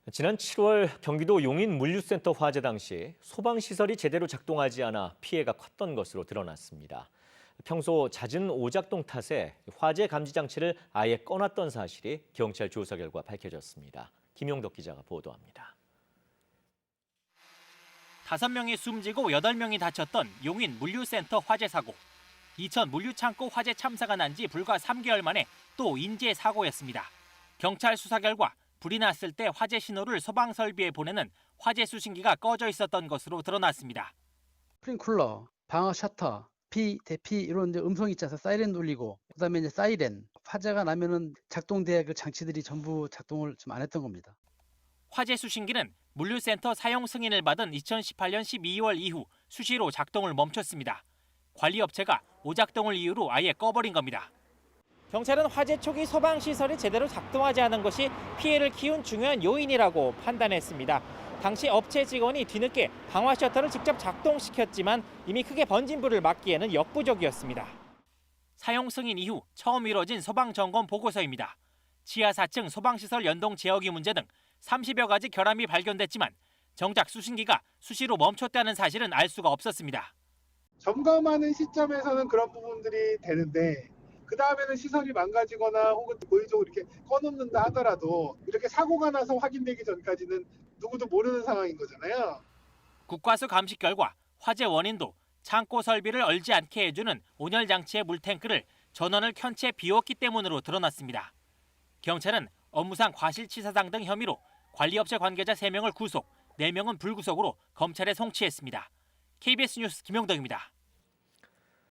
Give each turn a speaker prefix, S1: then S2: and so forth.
S1: 지난 7월 경기도 용인 물류센터 화재 당시 소방시설이 제대로 작동하지 않아 피해가 컸던 것으로 드러났습니다. 평소 잦은 오작동 탓에 화재 감지 장치를 아예 꺼놨던 사실이 경찰 조사 결과 밝혀졌습니다. 김용덕 기자가 보도합니다.
S2: 5명이 숨지고 8명이 다쳤던 용인 물류센터 화재 사고. 이천 물류창고 화재 참사가 난 지 불과 3개월 만에 또 인재 사고였습니다. 경찰 수사 결과 불이 났을 때 화재 신호를 소방 설비에 보내는 화재 수신기가 꺼져 있었던 것으로 드러났습니다.
S3: 스프링쿨러, 방화 셔터, 비, 대피 이런 이제 음성이 있잖아요. 사이렌 울리고 그다음에 이제 사이렌 화재가 나면은 작동돼야 그 장치들이 전부 작동을 좀 안 했던 겁니다.
S2: 화재 수신기는 물류센터 사용 승인을 받은 2018년 12월 이후 수시로 작동을 멈췄습니다. 관리업체가 오작동을 이유로 아예 꺼버린 겁니다. 경찰은 화재 초기 소방시설이 제대로 작동하지 않은 것이 피해를 키운 중요한 요인이라고 판단했습니다. 당시 업체 직원이 뒤늦게 방화 셔터를 직접 작동시켰지만 이미 크게 번진 불을 막기에는 역부족이었습니다. 사용 승인 이후 처음 이뤄진 소방점검 보고서입니다. 지하 4층 소방시설 연동 제어기 문제 등 30여 가지 결함이 발견됐지만 정작 수신기가 수시로 멈췄다는 사실은 알 수가 없었습니다.
S4: 점검하는 시점에서는 그런 부분들이 되는데 그 다음에는 시설이 망가지거나 혹은 고의적으로 이렇게 꺼놓는다 하더라도 이렇게 사고가 나서 확인되기 전까지는 누구도 모르는 상황인 거잖아요.
S2: 국과수 감식 결과 화재 원인도 창고 설비를 얼지 않게 해주는 온열 장치의 물탱크를 전원을 켠 채 비웠기 때문으로 드러났습니다. 경찰은 업무상 과실치사상 등 혐의로 관리업체 관계자 3명을 구속, 4명은 불구속으로 검찰에 송치했습니다. KBS 뉴스 김용덕입니다.